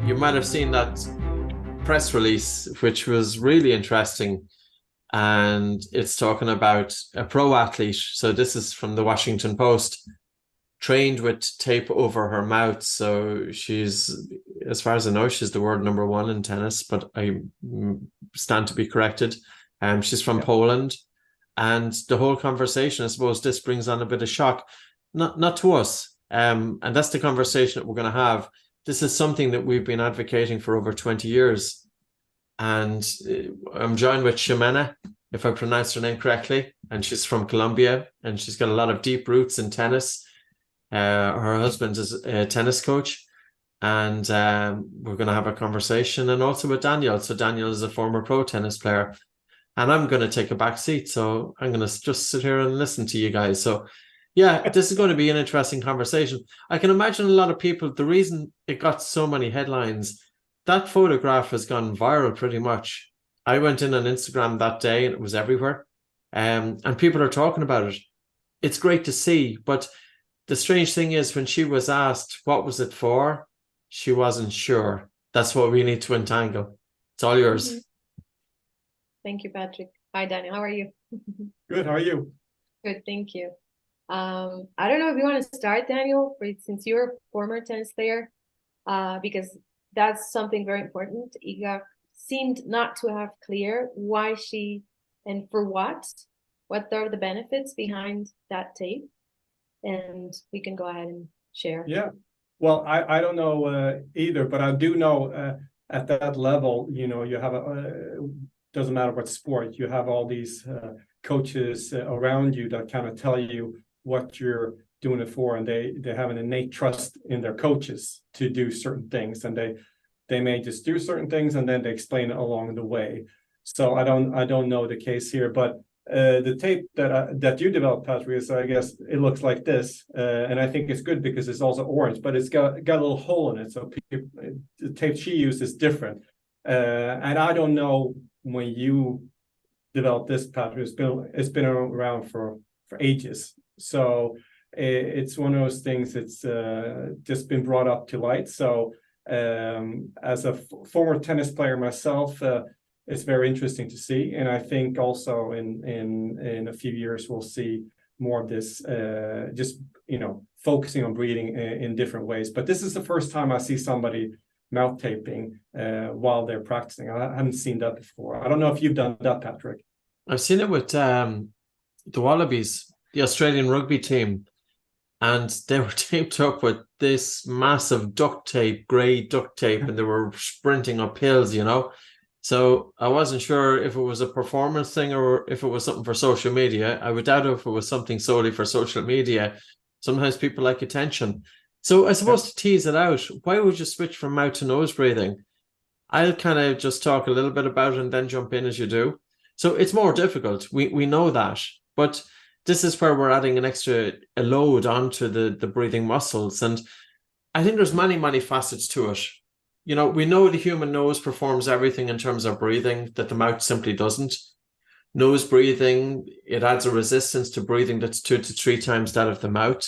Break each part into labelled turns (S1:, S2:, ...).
S1: You might have seen that press release, which was really interesting. And it's talking about a pro athlete. So this is from the Washington Post, trained with tape over her mouth. So she's, as far as I know, she's the world number one in tennis, but I stand to be corrected. She's from Poland. And the whole conversation, I suppose this brings on a bit of shock, not to us. And that's the conversation that we're going to have. This is something that we've been advocating for over 20 years. And I'm joined with Ximena, if I pronounced her name correctly, and she's from Colombia, and she's got a lot of deep roots in tennis. Her husband is a tennis coach, and we're going to have a conversation, and also with Daniel. So Daniel is a former pro tennis player, and I'm going to take a back seat. So I'm going to just sit here and listen to you guys. So yeah, this is going to be an interesting conversation. I can imagine a lot of people, the reason it got so many headlines, that photograph has gone viral pretty much. I went in on Instagram that day and it was everywhere. And people are talking about it. It's great to see. But the strange thing is, when she was asked, what was it for? She wasn't sure. That's what we need to untangle. It's all yours.
S2: Mm-hmm. Thank you, Patrick. Hi, Daniel. How are you?
S3: Good. How are you?
S2: Good. Thank you. I don't know if you want to start, Daniel, since you're a former tennis player, because that's something very important. Iga seemed not to have clear why she and for what are the benefits behind that tape, and we can go ahead and share.
S3: Yeah, well, I don't know either, but I do know at that level, you know, you have doesn't matter what sport, you have all these coaches around you that kind of tell you what you're doing it for, and they have an innate trust in their coaches to do certain things, and they may just do certain things and then they explain it along the way. So I don't know the case here, but the tape that you developed, Patrick, is, I guess it looks like this, and I think it's good because it's also orange, but it's got a little hole in it, so the tape she used is different. And I don't know when you developed this, Patrick. It's been around for ages. So it's one of those things. It's just been brought up to light. So as a former tennis player myself, it's very interesting to see, and I think also in a few years we'll see more of this. Just focusing on breathing in different ways. But this is the first time I see somebody mouth taping while they're practicing. I haven't seen that before. I don't know if you've done that, Patrick.
S1: I've seen it with the Wallabies, the Australian rugby team, and they were taped up with this massive duct tape, grey duct tape, and they were sprinting up hills, So I wasn't sure if it was a performance thing or if it was something for social media. I would doubt if it was something solely for social media. Sometimes people like attention. So I suppose to tease it out, why would you switch from mouth to nose breathing? I'll kind of just talk a little bit about it and then jump in as you do. So it's more difficult. We know that. But this is where we're adding a load onto the breathing muscles. And I think there's many facets to it. We know the human nose performs everything in terms of breathing that the mouth simply doesn't. Nose breathing, it adds a resistance to breathing that's 2 to 3 times that of the mouth.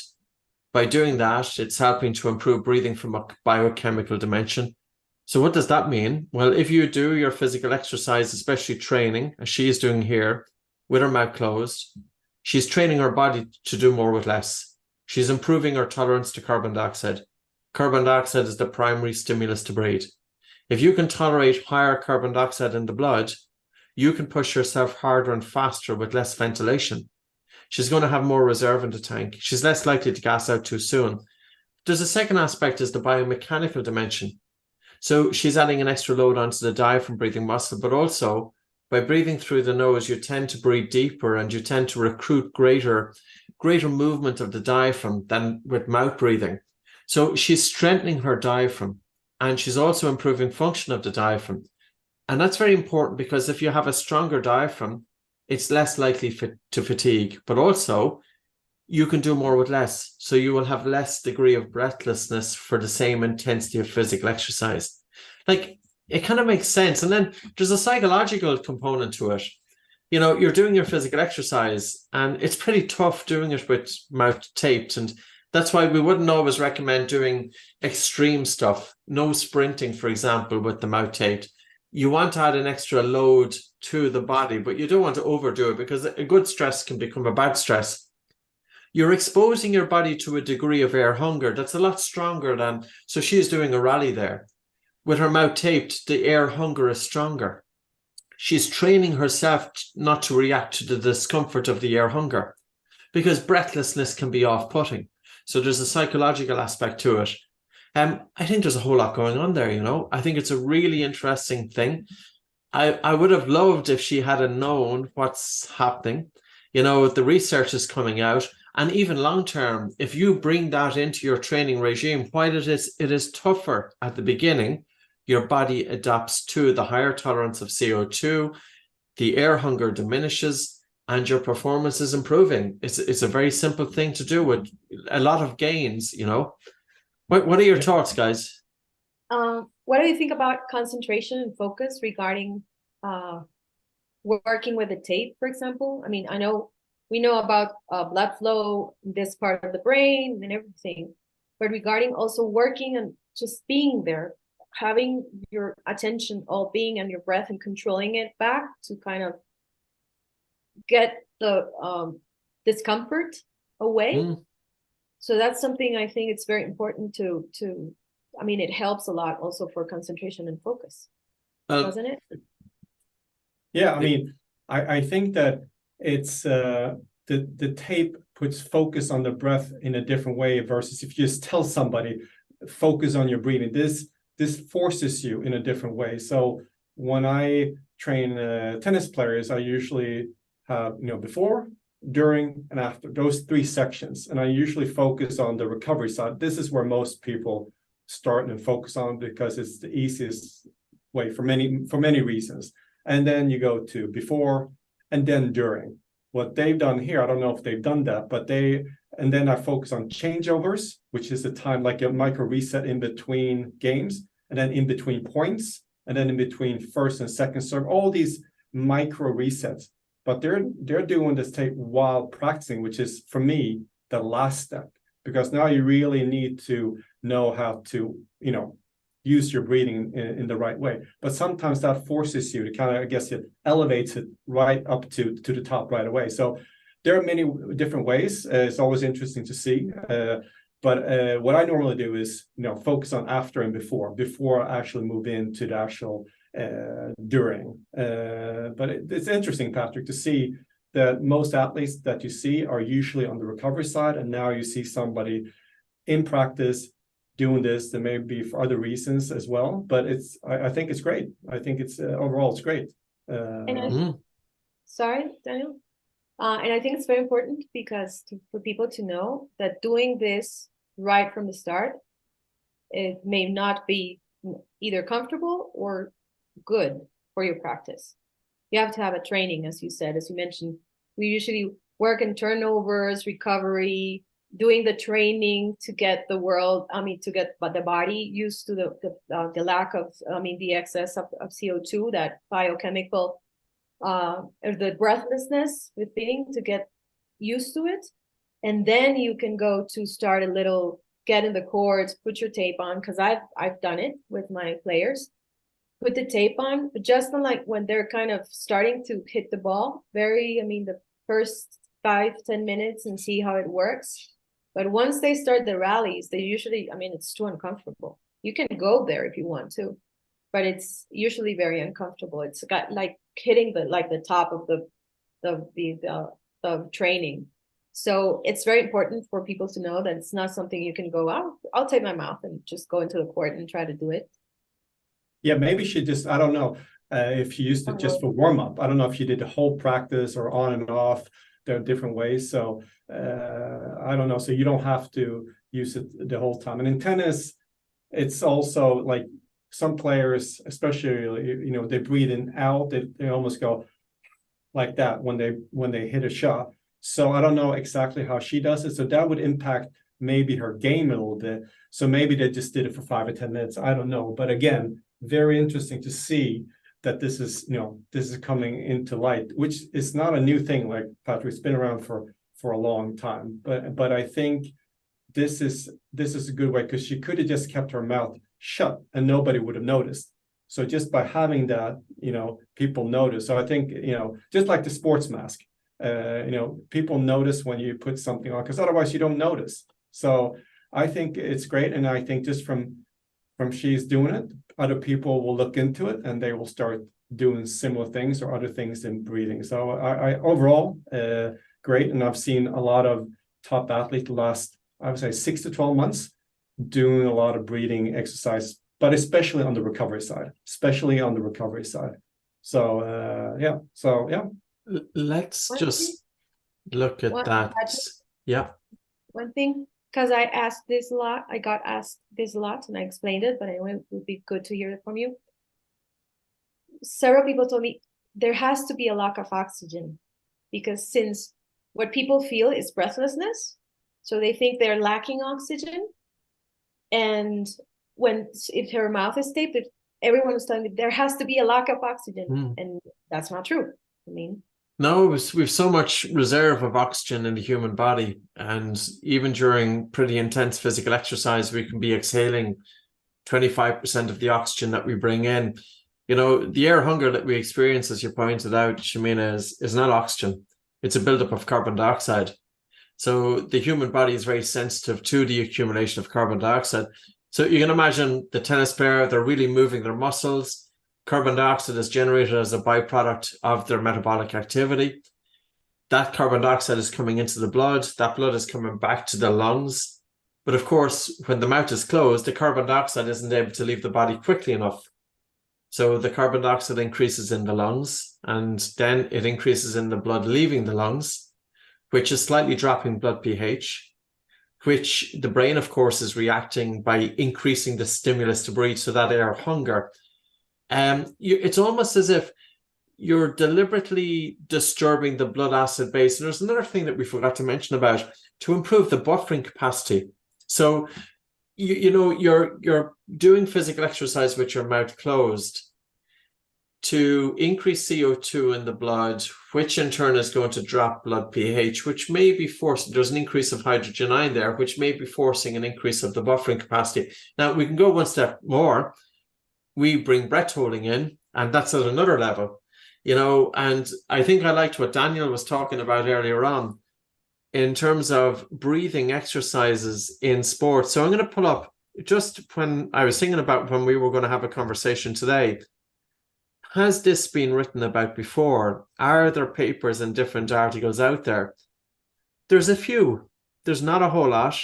S1: By doing that, it's helping to improve breathing from a biochemical dimension. So what does that mean? Well, if you do your physical exercise, especially training, as she is doing here, with her mouth closed, she's training her body to do more with less. She's improving her tolerance to carbon dioxide. Carbon dioxide is the primary stimulus to breathe. If you can tolerate higher carbon dioxide in the blood, you can push yourself harder and faster with less ventilation. She's going to have more reserve in the tank. She's less likely to gas out too soon. There's a second aspect, is the biomechanical dimension. So she's adding an extra load onto the diaphragm breathing muscle, but also by breathing through the nose, you tend to breathe deeper and you tend to recruit greater movement of the diaphragm than with mouth breathing. So she's strengthening her diaphragm, and she's also improving function of the diaphragm. And that's very important, because if you have a stronger diaphragm, it's less likely to fatigue, but also you can do more with less. So you will have less degree of breathlessness for the same intensity of physical exercise. Like, it kind of makes sense. And then there's a psychological component to it. You're doing your physical exercise and it's pretty tough doing it with mouth taped, and That's why we wouldn't always recommend doing extreme stuff. No sprinting, for example, with the mouth taped. You want to add an extra load to the body, but you don't want to overdo it, because a good stress can become a bad stress. You're exposing your body to a degree of air hunger that's a lot stronger than, so she's doing a rally there. With her mouth taped, the air hunger is stronger. She's training herself not to react to the discomfort of the air hunger, because breathlessness can be off-putting. So there's a psychological aspect to it. I think there's a whole lot going on there, you know. I think it's a really interesting thing. I would have loved if she had known what's happening. You know, the research is coming out, and even long term, if you bring that into your training regime, while it is tougher at the beginning, your body adapts to the higher tolerance of CO2, the air hunger diminishes, and your performance is improving. It's a very simple thing to do with a lot of gains, you know. What are your thoughts, guys?
S2: What do you think about concentration and focus regarding working with the tape, for example? I mean, we know about blood flow in this part of the brain and everything, but regarding also working and just being there, having your attention all being on your breath and controlling it back to kind of get the discomfort away. So that's something I think it's very important to I mean, it helps a lot also for concentration and focus, doesn't it?
S3: Yeah, I mean, I think that it's the tape puts focus on the breath in a different way versus if you just tell somebody focus on your breathing. This forces you in a different way. So when I train tennis players, I usually have, you know, before, during, and after, those three sections. And I usually focus on the recovery side. This is where most people start and focus on, because it's the easiest way for many reasons. And then you go to before and then during. What they've done here, I don't know if they've done that, but and then I focus on changeovers, which is the time, like a micro reset in between games, and then in between points, and then in between first and second serve, all these micro resets. But they're doing this tape while practicing, which is, for me, the last step, because now you really need to know how to, you know, use your breathing in the right way. But sometimes that forces you to kind of, I guess, it elevates it right up to the top right away. So there are many different ways. It's always interesting to see. But what I normally do is, you know, focus on after and before I actually move into the actual during. But it's interesting, Patrick, to see that most athletes that you see are usually on the recovery side, and now you see somebody in practice doing this. That may be for other reasons as well, but I think it's great. I think it's overall it's great.
S2: Sorry, Daniel. And I think it's very important because for people to know that doing this right from the start, it may not be either comfortable or good for your practice. You have to have a training, as you said, as you mentioned. We usually work in turnovers, recovery, doing the training to get to get the body used to the lack of, the excess of CO2, that biochemical, or the breathlessness with breathing, to get used to it. And then you can go to start a little, get in the courts, put your tape on, because I've done it with my players. Put the tape on, but just on like when they're kind of starting to hit the ball, the first 5-10 minutes, and see how it works. But once they start the rallies, they usually, it's too uncomfortable. You can go there if you want to, but it's usually very uncomfortable. It's got like hitting the top of the training. So it's very important for people to know that it's not something you can go out. I'll tape my mouth and just go into the court and try to do it.
S3: Yeah, maybe she just, I don't know if she used it just for warm up. I don't know if she did the whole practice or on and off. There are different ways. So I don't know. So you don't have to use it the whole time. And in tennis, it's also like some players, especially, they breathe in out. They almost go like that when they hit a shot. So I don't know exactly how she does it. So that would impact maybe her game a little bit. So maybe they just did it for 5 or 10 minutes. I don't know. But again, very interesting to see that this is coming into light, which is not a new thing. Like Patrick, it's been around for a long time. But I think this is a good way, because she could have just kept her mouth shut and nobody would have noticed. So just by having that, people notice. So I think, just like the sports mask, people notice when you put something on, because otherwise you don't notice. So I think it's great. And I think just from she's doing it, other people will look into it and they will start doing similar things or other things in breathing. So I overall, great. And I've seen a lot of top athletes the last, I would say 6 to 12 months doing a lot of breathing exercise, but especially on the recovery side, So, yeah.
S1: Let's just look at that. Yeah.
S2: One thing, because I asked this a lot, I got asked this a lot and I explained it, but anyway, it would be good to hear it from you. Several people told me there has to be a lack of oxygen, because since what people feel is breathlessness, so they think they're lacking oxygen. And if her mouth is taped, everyone was telling me there has to be a lack of oxygen, and that's not true. I mean,
S1: no, we've so much reserve of oxygen in the human body, and even during pretty intense physical exercise, we can be exhaling 25% of the oxygen that we bring in. The air hunger that we experience, as you pointed out, Ximena, is not oxygen. It's a buildup of carbon dioxide. So the human body is very sensitive to the accumulation of carbon dioxide. So you can imagine the tennis player, they're really moving their muscles. Carbon dioxide is generated as a byproduct of their metabolic activity. That carbon dioxide is coming into the blood. That blood is coming back to the lungs. But of course, when the mouth is closed, the carbon dioxide isn't able to leave the body quickly enough. So the carbon dioxide increases in the lungs, and then it increases in the blood leaving the lungs, which is slightly dropping blood pH, which the brain, of course, is reacting by increasing the stimulus to breathe, so that air hunger. It's almost as if you're deliberately disturbing the blood acid base. And there's another thing that we forgot to mention about, to improve the buffering capacity. So, you're doing physical exercise with your mouth closed to increase CO2 in the blood, which in turn is going to drop blood pH, which may be forcing, there's an increase of hydrogen ion there, which may be forcing an increase of the buffering capacity. Now, we can go one step more. We bring breath holding in, and that's at another level, and I think I liked what Daniel was talking about earlier on in terms of breathing exercises in sports. So I'm going to pull up, just when I was thinking about when we were going to have a conversation today, has this been written about before? Are there papers and different articles out there? There's a few. There's not a whole lot,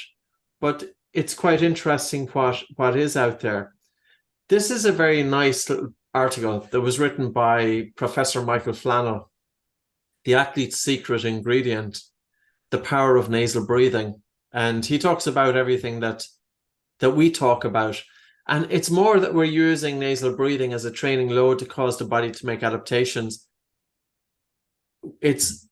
S1: but it's quite interesting what is out there. This is a very nice little article that was written by Professor Michael Flannel, The Athlete's Secret Ingredient, The Power of Nasal Breathing. And he talks about everything that we talk about. And it's more that we're using nasal breathing as a training load to cause the body to make adaptations. It's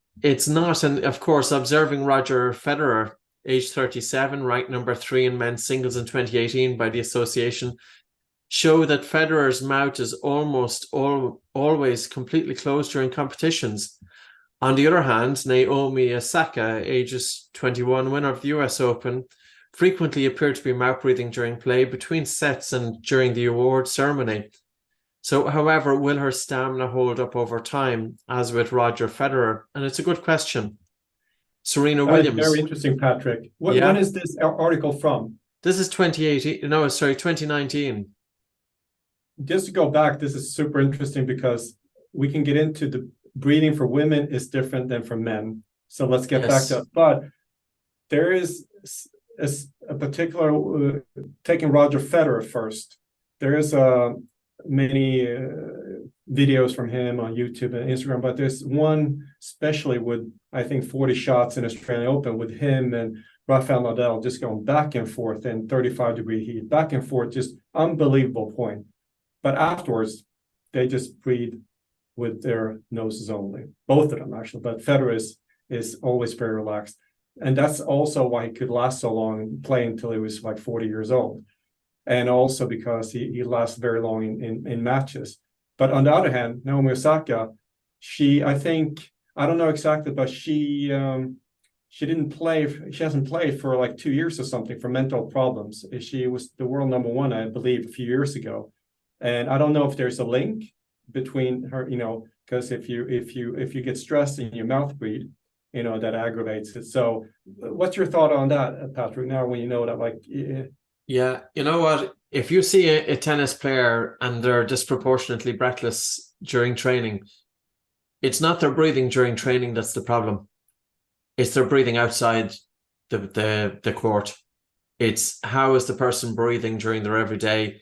S1: not. And of course, observing Roger Federer, age 37, ranked number 3 in men's singles in 2018 by the association, show that Federer's mouth is almost always completely closed during competitions. On the other hand, Naomi Osaka, ages 21, winner of the US Open, frequently appeared to be mouth breathing during play, between sets and during the award ceremony. So, however, will her stamina hold up over time, as with Roger Federer? And it's a good question. Serena Williams.
S3: Very interesting, Patrick. When is this article from?
S1: This is 2019.
S3: Just to go back, this is super interesting because we can get into the breathing for women is different than for men. So let's get back to it. But there is a particular, taking Roger Federer first, there is many videos from him on YouTube and Instagram, but there's one especially with, I think, 40 shots in Australian Open with him and Rafael Nadal just going back and forth in 35-degree heat, back and forth, just unbelievable point. But afterwards, they just breathe with their noses only, both of them actually. But Federer is always very relaxed. And that's also why he could last so long and play until he was like 40 years old. And also because he lasts very long in matches. But on the other hand, Naomi Osaka, I don't know exactly, but she she didn't play. She hasn't played for like 2 years or something for mental problems. She was the world #1, I believe, a few years ago. And I don't know if there's a link between her, because if you get stressed and you mouth breathe, that aggravates it. So what's your thought on that, Patrick, now when you know that, like,
S1: Yeah, you know what? If you see a tennis player and they're disproportionately breathless during training, it's not their breathing during training that's the problem. It's their breathing outside the court. It's how is the person breathing during their everyday.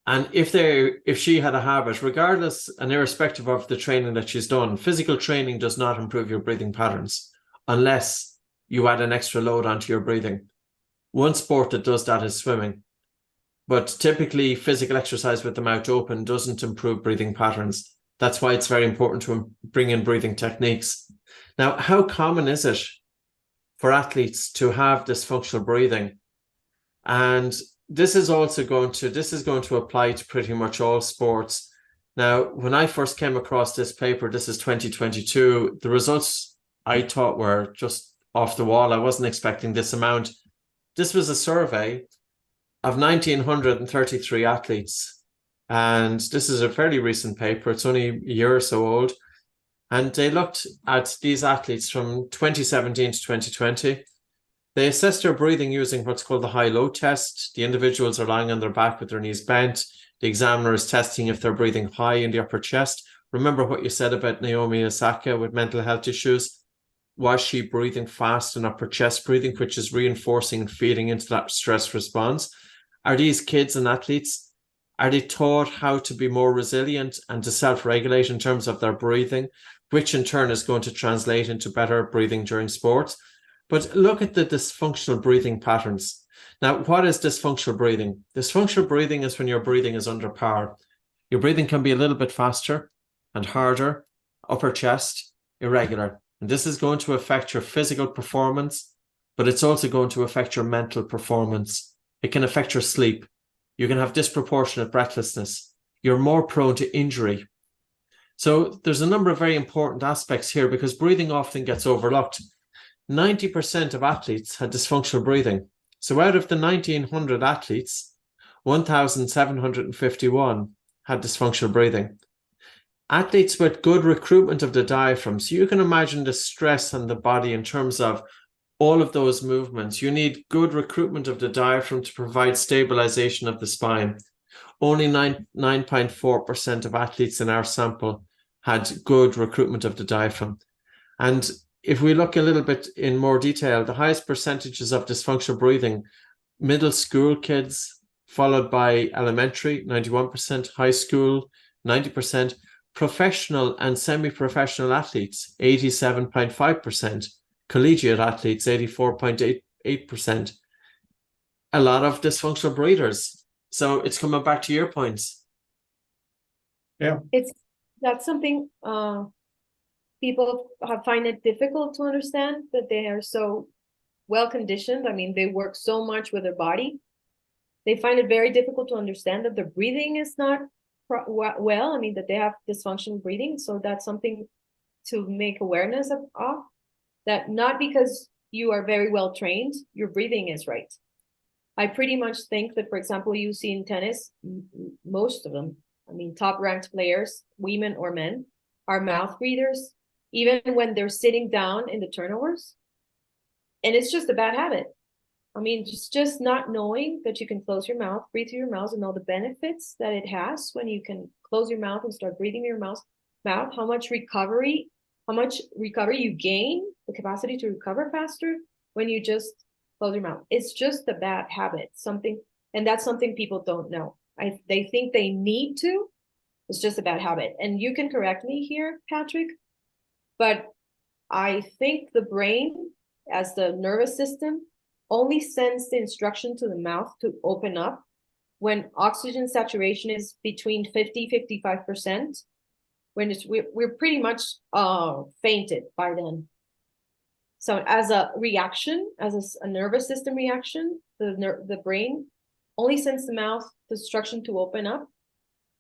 S1: And if she had a habit, regardless and irrespective of the training that she's done, physical training does not improve your breathing patterns unless you add an extra load onto your breathing. One sport that does that is swimming. But typically physical exercise with the mouth open doesn't improve breathing patterns. That's why it's very important to bring in breathing techniques. Now, how common is it for athletes to have dysfunctional breathing? And this is going to apply to pretty much all sports. Now, when I first came across this paper, this is 2022, the results I thought were just off the wall. I wasn't expecting this amount. This was a survey of 1,933 athletes. And this is a fairly recent paper. It's only a year or so old. And they looked at these athletes from 2017 to 2020. They assessed their breathing using what's called the high-low test. The individuals are lying on their back with their knees bent. The examiner is testing if they're breathing high in the upper chest. Remember what you said about Naomi Osaka with mental health issues? Was she breathing fast in upper chest breathing, which is reinforcing and feeding into that stress response? Are these kids and athletes, are they taught how to be more resilient and to self-regulate in terms of their breathing, which in turn is going to translate into better breathing during sports? But look at the dysfunctional breathing patterns. Now, what is dysfunctional breathing? Dysfunctional breathing is when your breathing is under power. Your breathing can be a little bit faster and harder, upper chest, irregular. And this is going to affect your physical performance, but it's also going to affect your mental performance. It can affect your sleep. You can have disproportionate breathlessness. You're more prone to injury. So there's a number of very important aspects here because breathing often gets overlooked. 90% of athletes had dysfunctional breathing. So out of the 1,900 athletes, 1,751 had dysfunctional breathing. Athletes with good recruitment of the diaphragm. So you can imagine the stress on the body in terms of all of those movements. You need good recruitment of the diaphragm to provide stabilization of the spine. Only 9.4% of athletes in our sample had good recruitment of the diaphragm. And if we look a little bit in more detail, the highest percentages of dysfunctional breathing, middle school kids, followed by elementary, 91%, high school, 90%, professional and semi-professional athletes, 87.5%, collegiate athletes, 84.8%. A lot of dysfunctional breathers. So it's coming back to your points.
S3: Yeah.
S2: That's something people find it difficult to understand, that they are so well conditioned. I mean, they work so much with their body. They find it very difficult to understand that their breathing is not well. I mean, that they have dysfunctional breathing. So that's something to make awareness of, that not because you are very well trained, your breathing is right. I pretty much think that, for example, you see in tennis, most of them, I mean, top ranked players, women or men, are mouth breathers, even when they're sitting down in the turnovers. And it's just a bad habit. I mean, just not knowing that you can close your mouth, breathe through your mouth, and all the benefits that it has when you can close your mouth and start breathing your mouth, how much recovery you gain, the capacity to recover faster when you just close your mouth. It's just a bad habit, and that's something people don't know. They think they need to. It's just a bad habit. And you can correct me here, Patrick, but I think the brain, as the nervous system, only sends the instruction to the mouth to open up when oxygen saturation is between 50-55%. When we're pretty much fainted by then. So as a reaction, as a nervous system reaction, the brain only sends the mouth the instruction to open up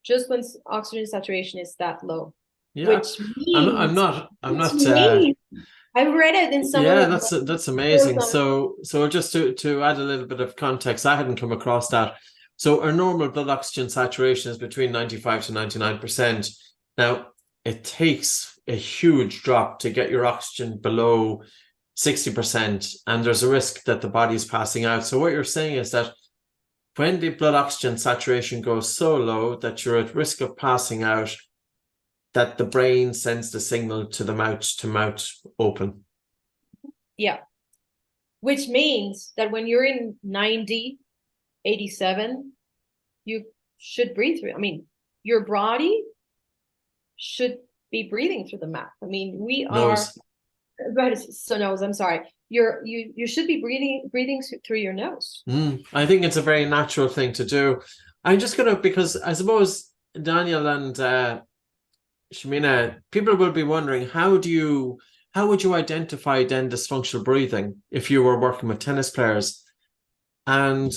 S2: just when oxygen saturation is that low.
S1: Yeah,
S2: Which means, I've read it in some
S1: Yeah,
S2: of the
S1: that's amazing.
S2: Pålsson.
S1: So just to add a little bit of context, I hadn't come across that. So our normal blood oxygen saturation is between 95 to 99%. Now, it takes a huge drop to get your oxygen below 60%, and there's a risk that the body's passing out. So what you're saying is that when the blood oxygen saturation goes so low that you're at risk of passing out, that the brain sends the signal to the mouth to mouth open.
S2: Yeah. Which means that when you're in 90, 87, you should breathe through. I mean, your body should be breathing through the mouth. I mean, we are, so nose, I'm sorry. You should be breathing through your nose.
S1: I think it's a very natural thing to do. I'm just gonna, because I suppose Daniel and Ximena, people will be wondering, how would you identify then dysfunctional breathing if you were working with tennis players? And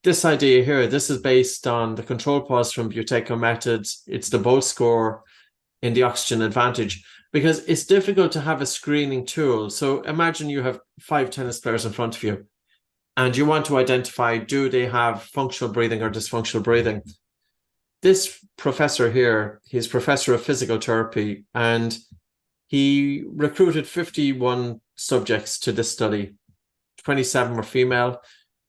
S1: this idea here, this is based on the control pause from Buteyko method. It's the Bolt score in the oxygen advantage, because it's difficult to have a screening tool. So imagine you have 5 tennis players in front of you and you want to identify, do they have functional breathing or dysfunctional breathing? This professor here, he's professor of physical therapy, and he recruited 51 subjects to this study. 27 were female.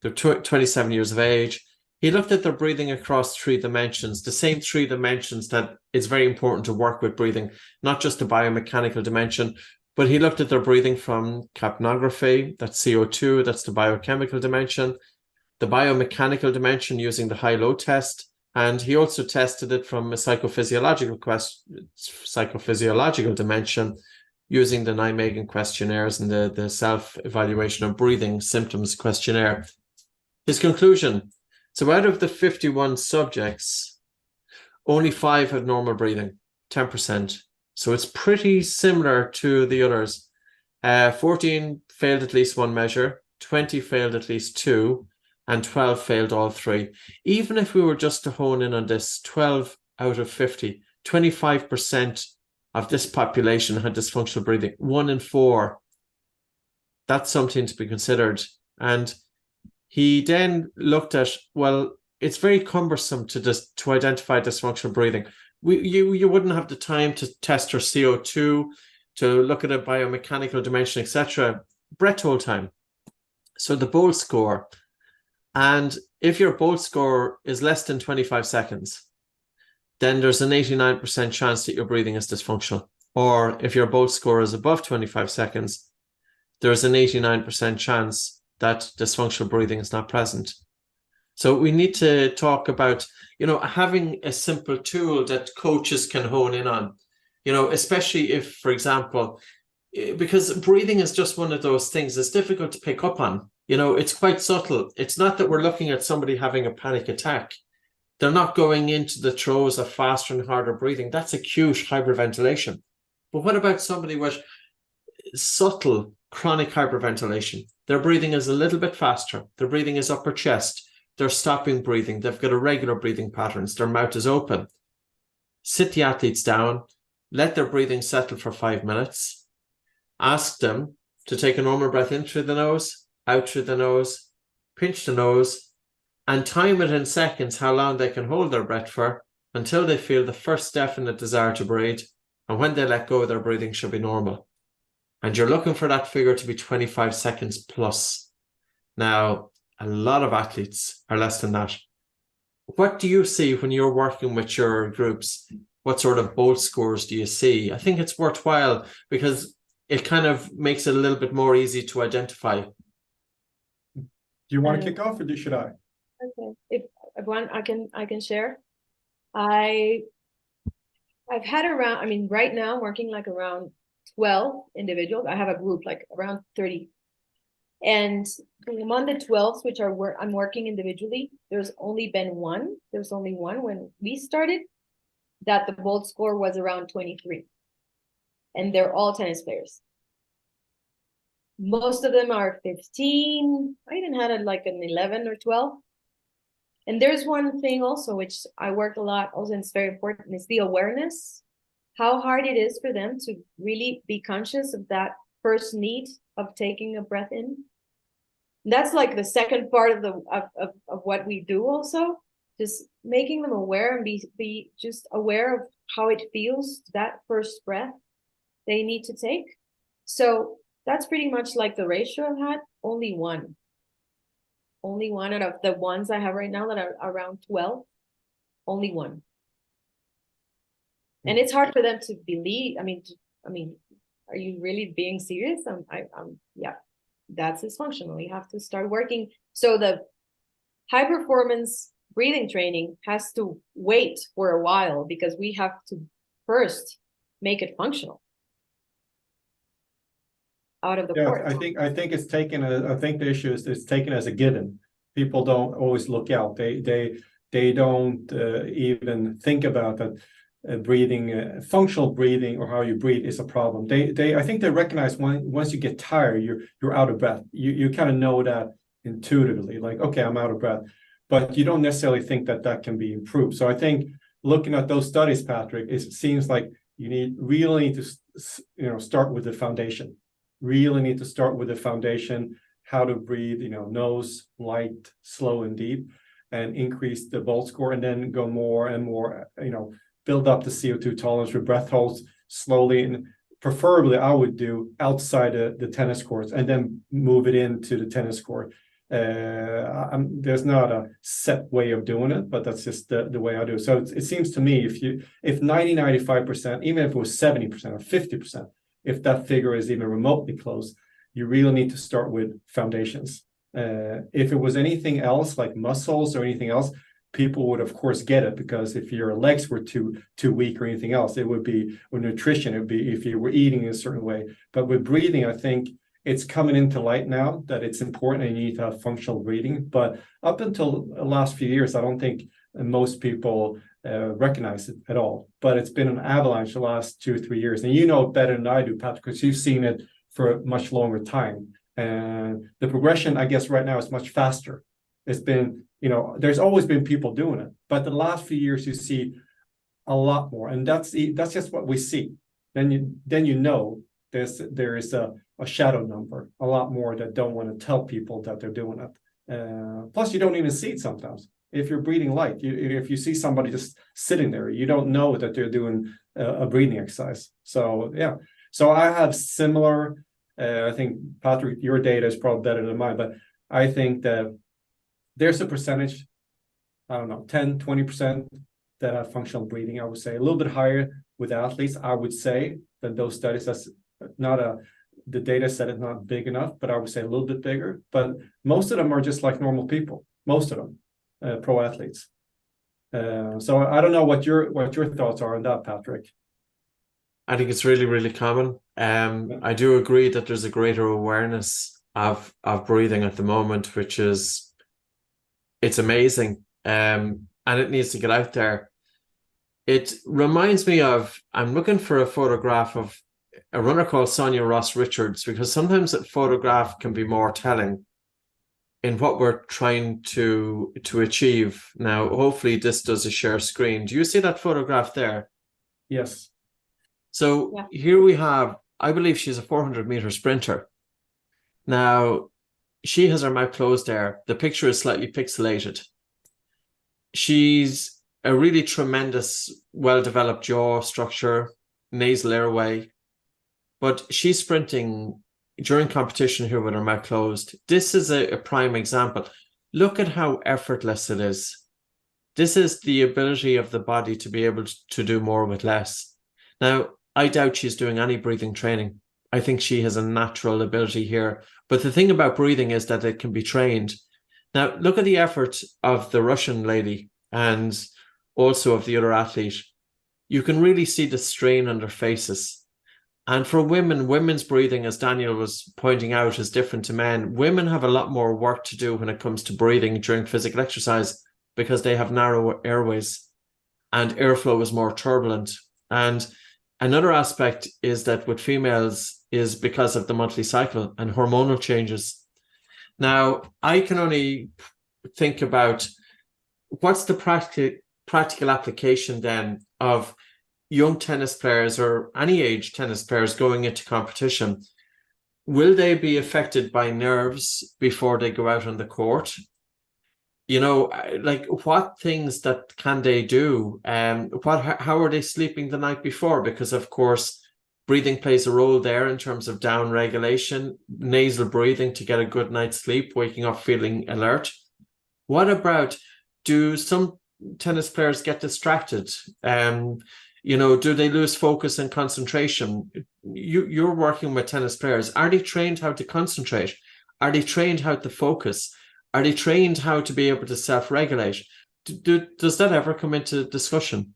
S1: They're 27 years of age. He looked at their breathing across 3 dimensions, the same 3 dimensions that it's very important to work with breathing, not just the biomechanical dimension, but he looked at their breathing from capnography, that's CO2, that's the biochemical dimension, the biomechanical dimension using the high-low test, and he also tested it from a psychophysiological dimension using the Nijmegen questionnaires and the self-evaluation of breathing symptoms questionnaire. His conclusion: so out of the 51 subjects, only 5 had normal breathing, 10%. So it's pretty similar to the others. 14 failed at least 1 measure, 20 failed at least 2, and 12 failed all 3. Even if we were just to hone in on this, 12 out of 50, 25% of this population had dysfunctional breathing, 1 in 4. That's something to be considered. And he then looked at, well, it's very cumbersome to identify dysfunctional breathing. You wouldn't have the time to test your CO2, to look at a biomechanical dimension, etc. Breath hold time. So the Bolt score. And if your Bolt score is less than 25 seconds, then there's an 89% chance that your breathing is dysfunctional. Or if your Bolt score is above 25 seconds, there's an 89% chance that dysfunctional breathing is not present. So we need to talk about, having a simple tool that coaches can hone in on, especially if, for example, because breathing is just one of those things it's difficult to pick up on. It's quite subtle. It's not that we're looking at somebody having a panic attack. They're not going into the throes of faster and harder breathing. That's acute hyperventilation. But what about somebody with subtle chronic hyperventilation? Their breathing is a little bit faster. Their breathing is upper chest. They're stopping breathing. They've got irregular breathing patterns. Their mouth is open. Sit the athletes down. Let their breathing settle for 5 minutes. Ask them to take a normal breath in through the nose, out through the nose, pinch the nose, and time it in seconds how long they can hold their breath for until they feel the first definite desire to breathe. And when they let go, their breathing should be normal. And you're looking for that figure to be 25 seconds plus. Now, a lot of athletes are less than that. What do you see when you're working with your groups? What sort of Bolt scores do you see? I think it's worthwhile because it kind of makes it a little bit more easy to identify.
S3: Do you want to kick off, or should I?
S2: Okay, if one, I can share. I've had around, right now I'm working like around 12 individuals. I have a group like around 30. And among the 12s, which are I'm working individually, there's only one when we started that the Bolt score was around 23. And they're all tennis players. Most of them are 15. I even had an 11 or 12. And there's one thing also, which I work a lot also, and it's very important, is the awareness, how hard it is for them to really be conscious of that first need of taking a breath in. That's like the second part of what we do also, just making them aware and be just aware of how it feels, that first breath they need to take. So that's pretty much like the ratio I've had, only one out of the ones I have right now that are around 12, only one. And it's hard for them to believe. I mean, are you really being serious? Yeah, that's dysfunctional. You have to start working. So the high performance breathing training has to wait for a while because we have to first make it functional out of the course.
S3: I think it's taken. I think the issue is it's taken as a given. People don't always look out. They don't even think about that. Breathing, functional breathing, or how you breathe is a problem. I think they recognize once you get tired, you're out of breath. You kind of know that intuitively, like, okay, I'm out of breath, but you don't necessarily think that can be improved. So I think looking at those studies, Patrick, it seems like you really need to start with the foundation. Really need to start with the foundation, how to breathe, nose, light, slow, and deep, and increase the BOLT score, and then go more and more, build up the CO2 tolerance with breath holds slowly, and preferably I would do outside the tennis courts and then move it into the tennis court. There's not a set way of doing it, but that's just the way I do it. So it seems to me if 95%, even if it was 70% or 50%, if that figure is even remotely close, you really need to start with foundations. If it was anything else like muscles or anything else, people would of course get it, because if your legs were too weak or anything else, it would be, or nutrition, it would be if you were eating in a certain way. But with breathing, I think it's coming into light now that it's important and you need to have functional breathing. But up until the last few years, I don't think most people recognize it at all. But it's been an avalanche the last 2 or 3 years. And you know it better than I do, Patrick, because you've seen it for a much longer time. And the progression, I guess, right now is much faster. It's been, there's always been people doing it, but the last few years you see a lot more, and that's just what we see. Then you know there is a shadow number, a lot more that don't want to tell people that they're doing it. Plus, you don't even see it sometimes. If you're breathing light, if you see somebody just sitting there, you don't know that they're doing a breathing exercise. So yeah, so I have similar. I think, Patrick, your data is probably better than mine, but I think that there's a percentage, I don't know, 10, 20% that have functional breathing. I would say a little bit higher with athletes, I would say, than those studies. That's not the data set is not big enough, but I would say a little bit bigger. But most of them are just like normal people, most of them, pro athletes. So I don't know what your thoughts are on that, Patrick.
S1: I think it's really, really common. I do agree that there's a greater awareness of breathing at the moment, which is, it's amazing. And it needs to get out there. It reminds me of, I'm looking for a photograph of a runner called Sonia Ross Richards, because sometimes a photograph can be more telling in what we're trying to achieve. Now, hopefully this does a share screen. Do you see that photograph there?
S3: Yes.
S1: So Here we have, I believe she's a 400-meter sprinter. Now, she has her mouth closed there. The picture is slightly pixelated. She's a really tremendous, well-developed jaw structure, nasal airway, but she's sprinting during competition here with her mouth closed. This is a prime example. Look at how effortless it is. This is the ability of the body to be able to do more with less. Now, I doubt she's doing any breathing training. I think she has a natural ability here. But the thing about breathing is that it can be trained. Now, look at the effort of the Russian lady and also of the other athlete. You can really see the strain on their faces. And for women, women's breathing, as Daniel was pointing out, is different to men. Women have a lot more work to do when it comes to breathing during physical exercise because they have narrow airways and airflow is more turbulent. And another aspect is that with females is because of the monthly cycle and hormonal changes. Now, I can only think about what's the practical application then of young tennis players or any age tennis players going into competition. will they be affected by nerves before they go out on the court? You know, like what things that can they do? How are they sleeping the night before? Because of course, breathing plays a role there in terms of down regulation, nasal breathing to get a good night's sleep, waking up feeling alert. What about, do some tennis players get distracted? You know, do they lose focus and concentration? You're working with tennis players. Are they trained how to concentrate? Are they trained how to focus? Are they trained how to be able to self-regulate? Does that ever come into discussion?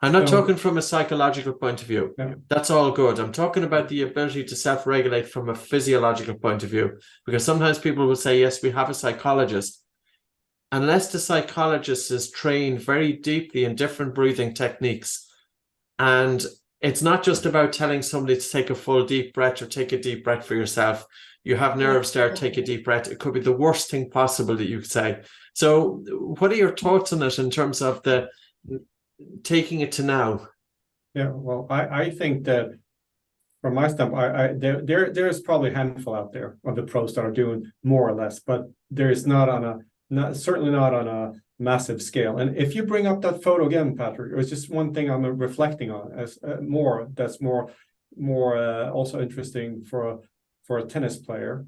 S1: I'm not talking from a psychological point of view.
S3: Yeah.
S1: That's all good. I'm talking about the ability to self-regulate from a physiological point of view, because sometimes people will say, yes, we have a psychologist. Unless the psychologist is trained very deeply in different breathing techniques, and it's not just about telling somebody to take a full deep breath or take a deep breath for yourself. You have nerves there, take a deep breath. It could be the worst thing possible that you could say. So what are your thoughts on it in terms of the taking it to now?
S3: Yeah, well, I think that from my standpoint, there's probably a handful out there of the pros that are doing more or less, but there is certainly not on a massive scale. And if you bring up that photo again, Patrick, it was just one thing I'm reflecting on as that's more also interesting for a tennis player.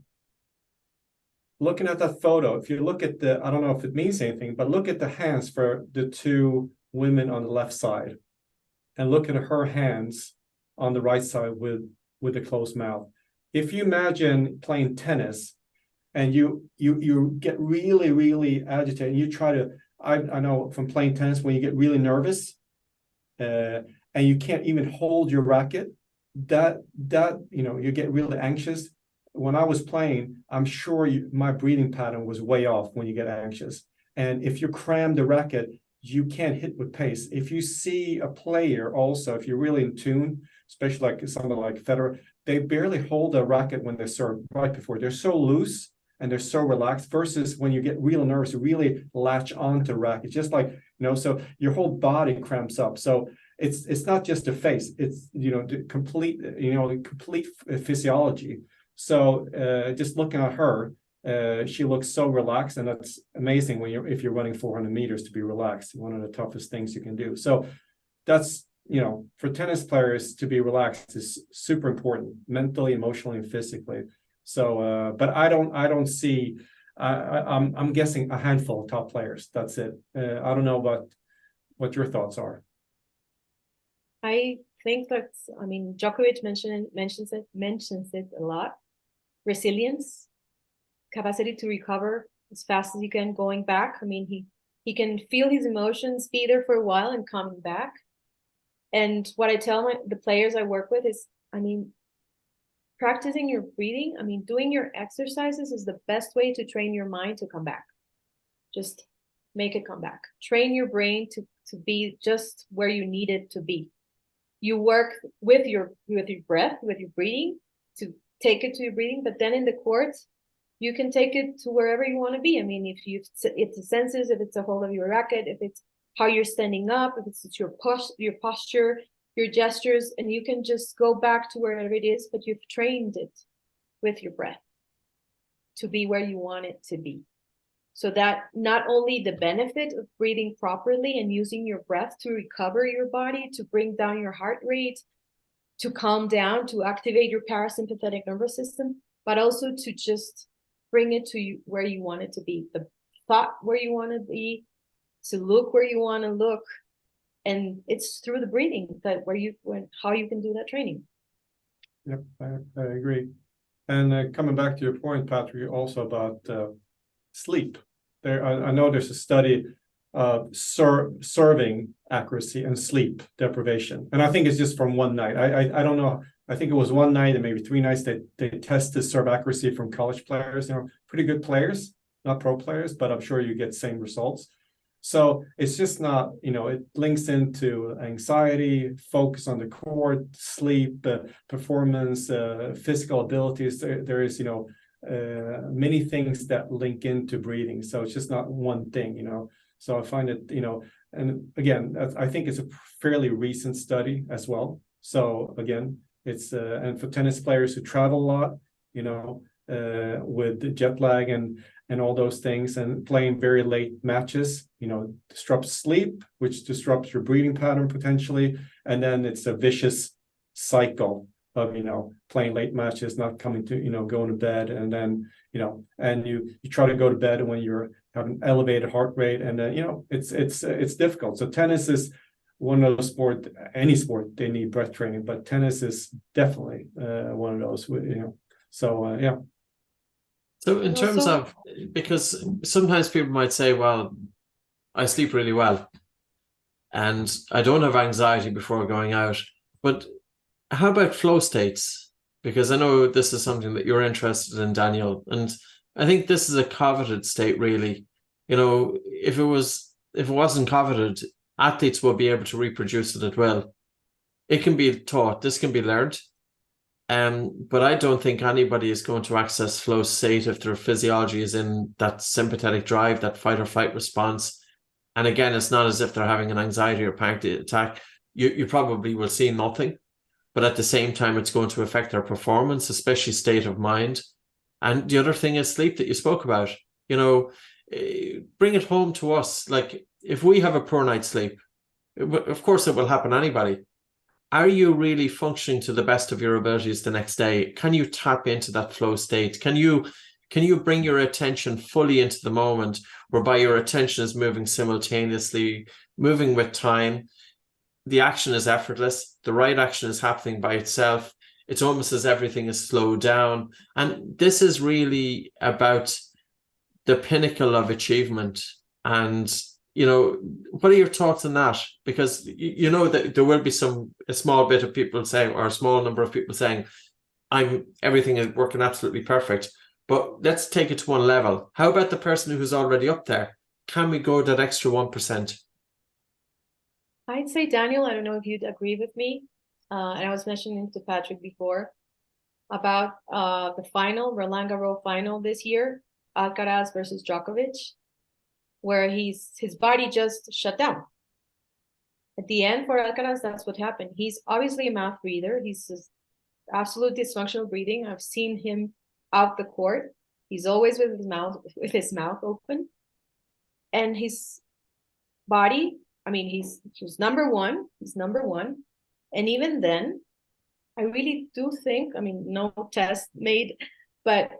S3: Looking at that photo, if you look at I don't know if it means anything, but look at the hands for the two women on the left side, and look at her hands on the right side with a closed mouth. If you imagine playing tennis and you get really, really agitated, and you try to, I know from playing tennis, when you get really nervous and you can't even hold your racket, that you get really anxious. When I was playing, I'm sure my breathing pattern was way off when you get anxious. And if you cram the racket, you can't hit with pace. If you see a player also, if you're really in tune, especially like someone like Federer, they barely hold a racket when they serve right before. They're so loose and they're so relaxed, versus when you get real nervous, you really latch onto racket. Just like, so your whole body cramps up. So it's not just the face, it's, the complete physiology. So just looking at her, she looks so relaxed, and that's amazing if you're running 400 meters to be relaxed. One of the toughest things you can do. So that's, for tennis players to be relaxed is super important, mentally, emotionally, and physically. So, but I don't see. I'm guessing a handful of top players. That's it. I don't know what your thoughts are.
S2: I think that's. I mean, Djokovic mentions it a lot. Resilience, capacity to recover as fast as you can going back. I mean, he can feel his emotions, be there for a while and coming back. And what I tell the players I work with is, practicing your breathing, doing your exercises is the best way to train your mind to come back. Just make it come back. Train your brain to be just where you need it to be. You work with your breath, with your breathing, to take it to your breathing, but then in the court, you can take it to wherever you want to be. It's the senses, if it's a hold of your racket, if it's how you're standing up, if it's your posture, your gestures, and you can just go back to wherever it is, but you've trained it with your breath to be where you want it to be. So that not only the benefit of breathing properly and using your breath to recover your body, to bring down your heart rate, to calm down, to activate your parasympathetic nervous system, but also to just bring it to you where you want it to be, the thought where you want to be, to look where you want to look. And it's through the breathing how you can do that training.
S3: Yep, I agree. And coming back to your point, Patrick, also about sleep. I know there's a study of serving accuracy and sleep deprivation, and I think it's just from one night. I don't know. I think it was one night and maybe 3 nights that they tested serve accuracy from college players. Pretty good players, not pro players, but I'm sure you get same results. So it's just not, it links into anxiety, focus on the court, sleep, performance, physical abilities. There is, many things that link into breathing. So it's just not one thing, So I find it, and again, I think it's a fairly recent study as well. So again, It's and for tennis players who travel a lot, you know, with jet lag and all those things, and playing very late matches, you know, disrupts sleep, which disrupts your breathing pattern potentially, and then it's a vicious cycle of, you know, playing late matches, not coming to, you know, going to bed, and then, you know, and you try to go to bed when you're having elevated heart rate, and then, you know, it's difficult. So tennis is one of those sport, any sport, they need breath training, but tennis is definitely one of those, you know. So yeah.
S1: So in terms of, because sometimes people might say, well, I sleep really well and I don't have anxiety before going out, but how about flow states? Because I know this is something that you're interested in, Daniel, and I think this is a coveted state, really. You know, if it wasn't coveted, athletes will be able to reproduce it at will. It can be taught, this can be learned. But I don't think anybody is going to access flow state if their physiology is in that sympathetic drive, that fight or flight response. And again, it's not as if they're having an anxiety or panic attack. You probably will see nothing, but at the same time, it's going to affect their performance, especially state of mind. And the other thing is sleep that you spoke about. You know, bring it home to us. Like, if we have a poor night's sleep, of course it will happen to anybody. Are you really functioning to the best of your abilities the next day? Can you tap into that flow state? Can you bring your attention fully into the moment, whereby your attention is moving simultaneously, moving with time? The action is effortless. The right action is happening by itself. It's almost as everything is slowed down. And this is really about the pinnacle of achievement. And you know, what are your thoughts on that? Because you know that there will be a small bit of people saying, or a small number of people saying, everything is working absolutely perfect. But let's take it to one level. How about the person who's already up there? Can we go that extra 1%?
S2: I'd say, Daniel, I don't know if you'd agree with me. And I was mentioning to Patrick before about the final, Roland Garros final this year, Alcaraz versus Djokovic, where his body just shut down. At the end for Alcaraz, that's what happened. He's obviously a mouth breather. He's just absolute dysfunctional breathing. I've seen him out the court. He's always with his mouth open. And his body, I mean, he's number one. He's number one. And even then, I really do think, I mean, no test made, but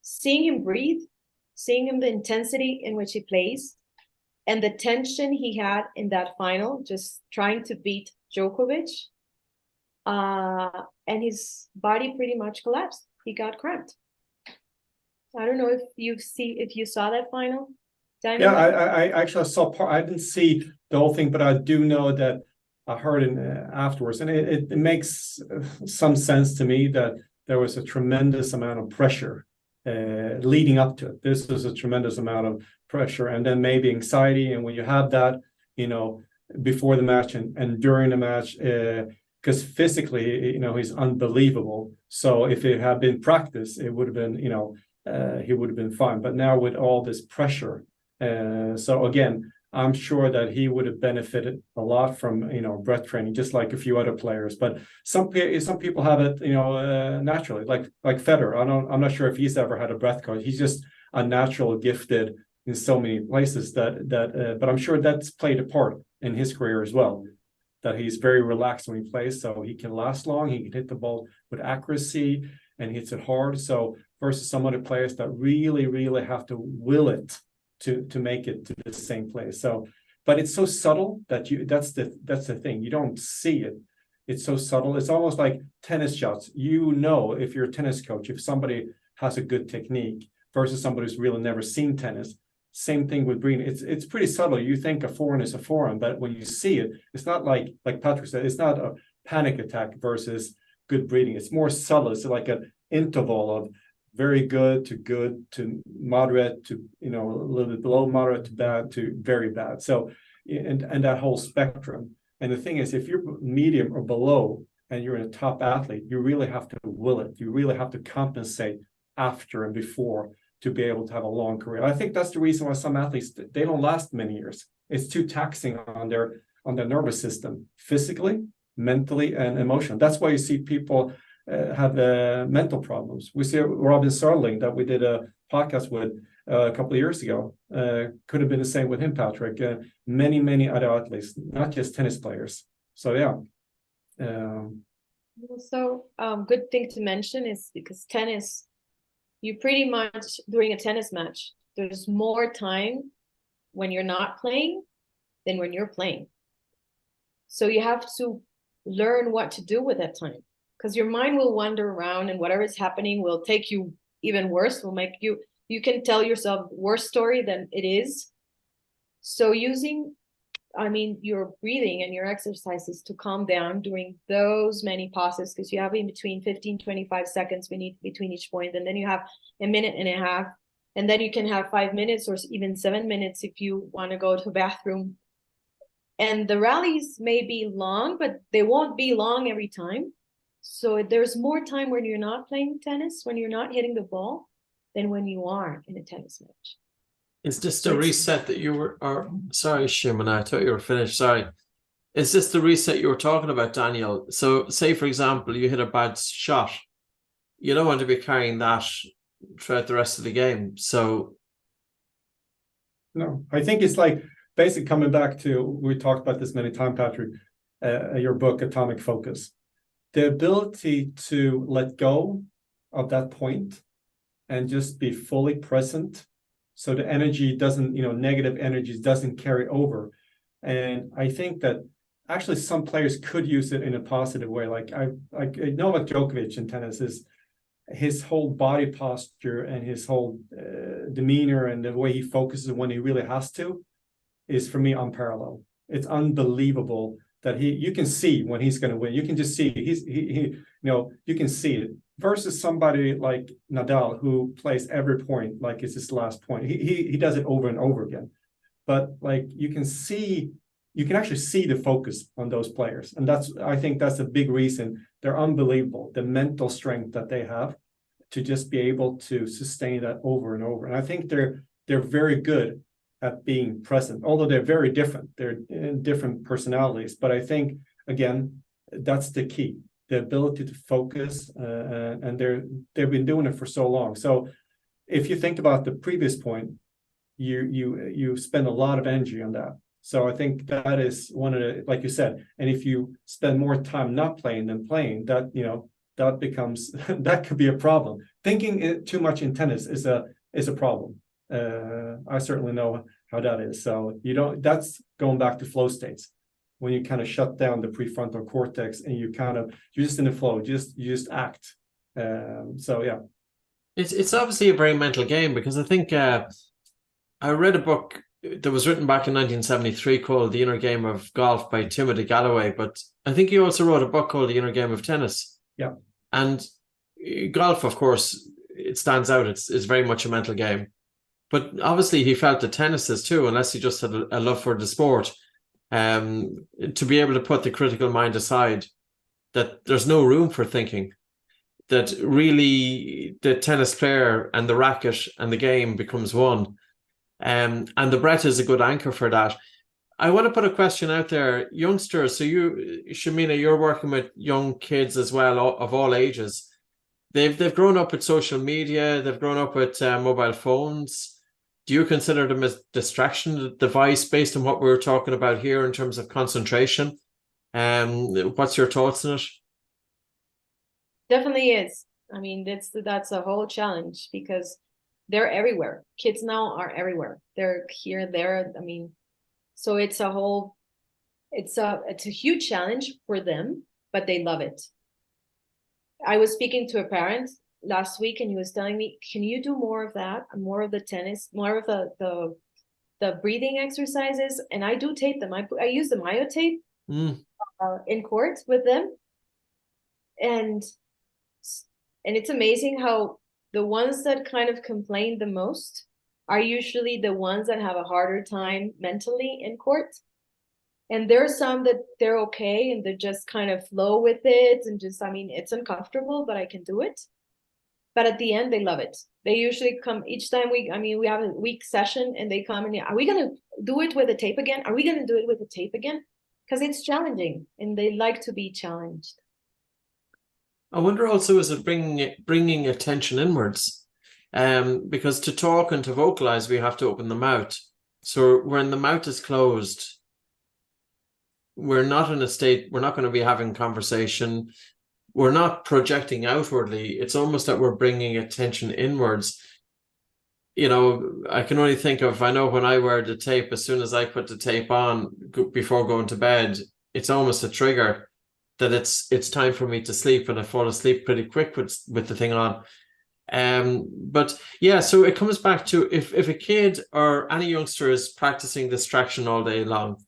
S2: seeing him breathe, seeing him, the intensity in which he plays, and the tension he had in that final, just trying to beat Djokovic, and his body pretty much collapsed. He got cramped. I don't know if you saw that final, Daniel.
S3: Yeah, I actually saw part. I didn't see the whole thing, but I do know that I heard it afterwards, and it makes some sense to me that there was a tremendous amount of pressure leading up to it. This was a tremendous amount of pressure, and then maybe anxiety. And when you have that, you know, before the match and during the match, because physically, you know, he's unbelievable. So if it had been practice, it would have been, you know, he would have been fine. But now with all this pressure, so again, I'm sure that he would have benefited a lot from, you know, breath training, just like a few other players. But some people have it, you know, naturally, like Federer. I'm not sure if he's ever had a breath coach. He's just a natural gifted in so many places but I'm sure that's played a part in his career as well. That he's very relaxed when he plays, so he can last long. He can hit the ball with accuracy and hits it hard. So versus some other players that really, really have to will it to make it to the same place. So, but it's so subtle that that's the thing. You don't see it. It's so subtle. It's almost like tennis shots. You know, if you're a tennis coach, if somebody has a good technique versus somebody who's really never seen tennis. Same thing with breathing. It's pretty subtle. You think a forehand is a forehand, but when you see it, it's not like Patrick said, it's not a panic attack versus good breathing. It's more subtle. It's like an interval of very good to moderate to, you know, a little bit below moderate to bad to very bad. So, and that whole spectrum. And the thing is, if you're medium or below and you're a top athlete, you really have to will it. You really have to compensate after and before to be able to have a long career. I think that's the reason why some athletes, they don't last many years. It's too taxing on their nervous system physically mentally and emotionally. That's why you see people have mental problems. We see Robin Sarling that we did a podcast with a couple of years ago. Could have been the same with him, Patrick. Many other athletes, not just tennis players. So yeah.
S2: So good thing to mention is because tennis, you pretty much during a tennis match, there's more time when you're not playing than when you're playing. So you have to learn what to do with that time, because your mind will wander around and whatever is happening will take you even worse, will make you can tell yourself worse story than it is. So using, your breathing and your exercises to calm down during those many pauses, because you have in between 15-25 seconds between each point, and then you have a minute and a half, and then you can have 5 minutes or even 7 minutes if you want to go to the bathroom. And the rallies may be long, but they won't be long every time. So there's more time when you're not playing tennis, when you're not hitting the ball, than when you are in a tennis match.
S1: Is this the reset that you were, or sorry, Ximena, I thought you were finished. Sorry. Is this the reset you were talking about, Daniel? So say, for example, you hit a bad shot. You don't want to be carrying that throughout the rest of the game. So.
S3: No, I think it's like basically coming back to, we talked about this many times, Patrick, your book, Atomic Focus. The ability to let go of that point and just be fully present, so the energy doesn't, negative energies doesn't carry over. And I think that actually some players could use it in a positive way. Like Novak Djokovic in tennis, is his whole body posture and his whole demeanor and the way he focuses when he really has to is, for me, unparalleled. It's unbelievable that you can see when he's going to win. You can just see you can see it. Versus somebody like Nadal, who plays every point like it's his last point. He does it over and over again. But like you can actually see the focus on those players. And I think that's a big reason they're unbelievable. The mental strength that they have to just be able to sustain that over and over. And I think they're very good at being present, although they're very different. They're different personalities. But I think, again, that's the key. The ability to focus, and they've been doing it for so long. So if you think about the previous point, you spend a lot of energy on that. So I think that is one of the, like you said, and if you spend more time not playing than playing, that becomes that could be a problem. Thinking too much in tennis is a problem. I certainly know how that is. So that's going back to flow states, when you kind of shut down the prefrontal cortex and you're just in the flow, you just act. So yeah,
S1: it's obviously a very mental game, because I think I read a book that was written back in 1973 called The Inner Game of Golf by Timothy Galloway, but I think he also wrote a book called The Inner Game of Tennis.
S3: Yeah,
S1: and golf, of course, it stands out. It's very much a mental game, but obviously he felt that tennis is too, unless he just had a love for the sport. To be able to put the critical mind aside, that there's no room for thinking, that really the tennis player and the racket and the game becomes one. And the breath is a good anchor for that. I want to put a question out there, youngsters. So you, Ximena, you're working with young kids as well, of all ages. They've grown up with social media. They've grown up with mobile phones. Do you consider them as distraction device based on what we were talking about here in terms of concentration? What's your thoughts on it?
S2: Definitely is. That's a whole challenge, because they're everywhere. Kids now are everywhere. They're here, there. So it's a huge challenge for them, but they love it. I was speaking to a parent last week, and he was telling me, can you do more of that, more of the tennis, more of the breathing exercises? And I do tape them. I use the myo tape in court with them, and it's amazing how the ones that kind of complain the most are usually the ones that have a harder time mentally in court. And there are some that they're okay and they just kind of flow with it, and just, it's uncomfortable, but I can do it. But at the end, they love it. They usually come each time we have a week session, and they come and, are we going to do it with a tape again? Are we going to do it with a tape again? because it's challenging and they like to be challenged.
S1: I wonder also, is it bringing attention inwards? Because to talk and to vocalize, we have to open the mouth. So when the mouth is closed, we're not in a state, we're not going to be having conversation. We're not projecting outwardly. It's almost that we're bringing attention inwards. You know, I can only think of, I know when I wear the tape, as soon as I put the tape on before going to bed, it's almost a trigger that it's time for me to sleep, and I fall asleep pretty quick with the thing on. But yeah, so it comes back to if a kid or any youngster is practicing distraction all day long,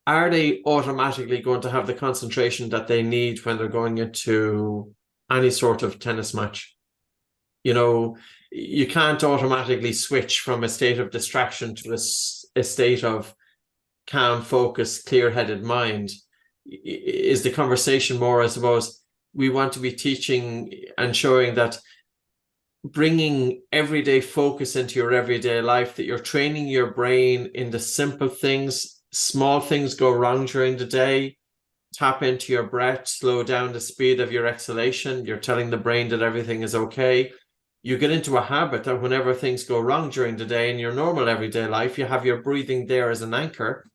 S1: are they automatically going to have the concentration that they need when they're going into any sort of tennis match? You know, you can't automatically switch from a state of distraction to a state of calm, focused, clear-headed mind. Is the conversation more, I suppose, we want to be teaching and showing that bringing everyday focus into your everyday life, that you're training your brain in the simple things. Small things go wrong during the day, tap into your breath, slow down the speed of your exhalation. You're telling the brain that everything is okay. You get into a habit that whenever things go wrong during the day in your normal everyday life, you have your breathing there as an anchor.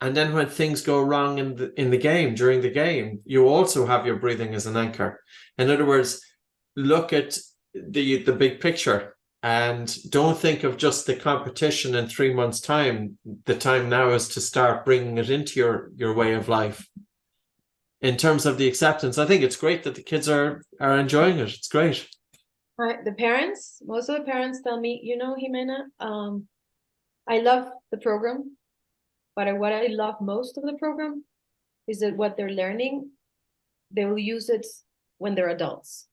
S1: And then when things go wrong in the game, during the game, you also have your breathing as an anchor. In other words, look at the big picture and don't think of just the competition in 3 months' time. The time now is to start bringing it into your way of life. In terms of the acceptance, I think it's great that the kids are enjoying it. It's great.
S2: The parents, most of the parents tell me, you know, Ximena, I love the program. But what I love most of the program is that what they're learning, they will use it when they're adults.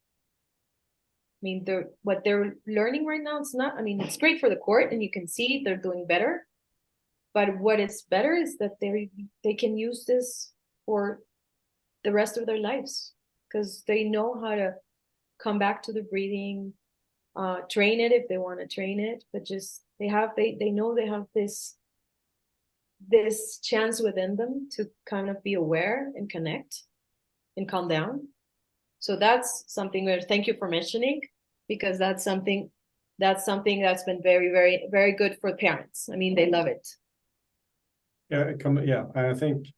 S2: I mean, what they're learning right now, it's not, I mean, it's great for the court and you can see they're doing better. But what is better is that they can use this for the rest of their lives because they know how to come back to the breathing, train it if they want to train it, but just they know they have this chance within them to kind of be aware and connect and calm down. So that's something where thank you for mentioning, because that's something that's been very, very, very good for parents. I mean, they love it.
S3: Yeah, I think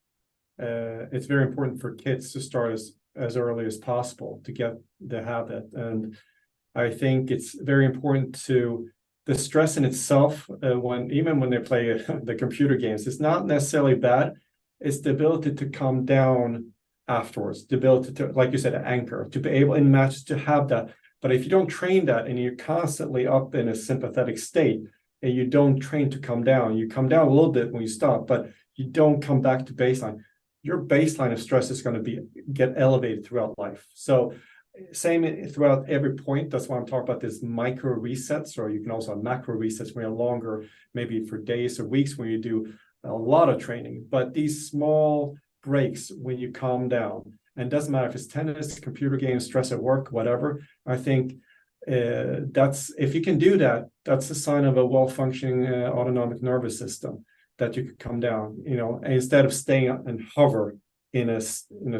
S3: it's very important for kids to start as early as possible to get the habit. And I think it's very important to the stress in itself, even when they play the computer games, it's not necessarily bad. It's the ability to calm down afterwards, the ability to, like you said, anchor, to be able in matches to have that. But if you don't train that and you're constantly up in a sympathetic state and you don't train to come down, you come down a little bit when you stop, but you don't come back to baseline. Your baseline of stress is going to get elevated throughout life. So same throughout every point. That's why I'm talking about this micro resets, or you can also have macro resets when you're longer, maybe for days or weeks when you do a lot of training. But these small breaks when you calm down, and it doesn't matter if it's tennis, computer games, stress at work, whatever. I think that's, if you can do that, that's a sign of a well-functioning autonomic nervous system, that you could come down, you know, instead of staying and hover in a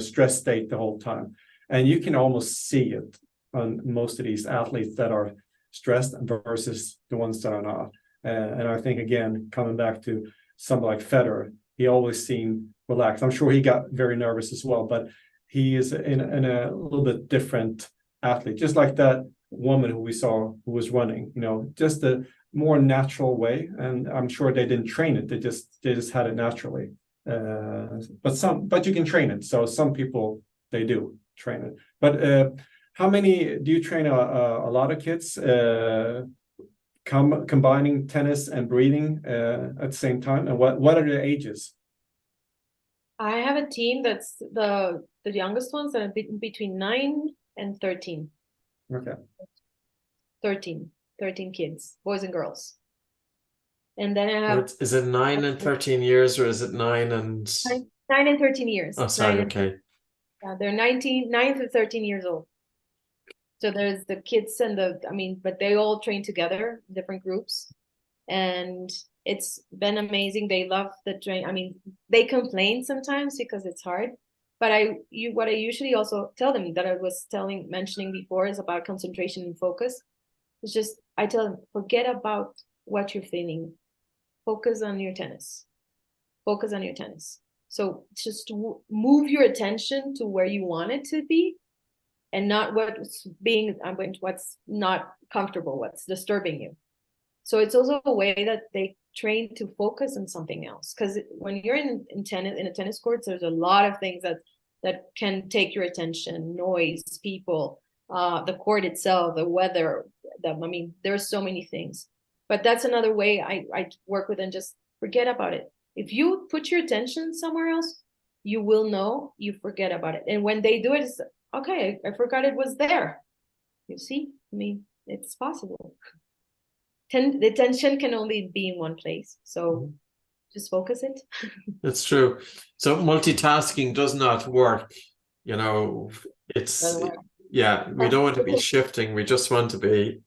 S3: stress state the whole time. And you can almost see it on most of these athletes that are stressed versus the ones that are not. And I think, again, coming back to somebody like Federer, he always seemed relaxed. I'm sure he got very nervous as well, but he is in a little bit different athlete, just like that woman who we saw who was running, you know, just a more natural way. And I'm sure they didn't train it. They just had it naturally. But you can train it. So some people, they do train it. But how many do you train? A lot of kids combining tennis and breathing at the same time, and what are their ages?
S2: I have a team that's the youngest ones that are between 9 and 13.
S3: Okay.
S2: 13 kids, boys and girls. And then I have,
S1: is it 9 and 13 years, or is it 9 and
S2: 9 and 13 years?
S1: Oh, sorry.
S2: 9
S1: okay.
S2: They're 9 to 13 years old. So there's the kids and but they all train together, different groups. And it's been amazing. They love the train. I mean, they complain sometimes because it's hard, but what I usually also tell them, that I was mentioning before, is about concentration and focus. It's just, I tell them, forget about what you're feeling. Focus on your tennis. Focus on your tennis. So just move your attention to where you want it to be, and not what's not comfortable, what's disturbing you. So it's also a way that they train to focus on something else. Because when you're in a tennis court, there's a lot of things that can take your attention: noise, people, the court itself, the weather. There's so many things. But that's another way I work with them. Just forget about it. If you put your attention somewhere else, you will know you forget about it. And when they do it, it's okay, I forgot it was there. You see, it's possible. The attention can only be in one place. So just focus it.
S1: That's true. So multitasking does not work. You know, we don't want to be shifting. We just want to be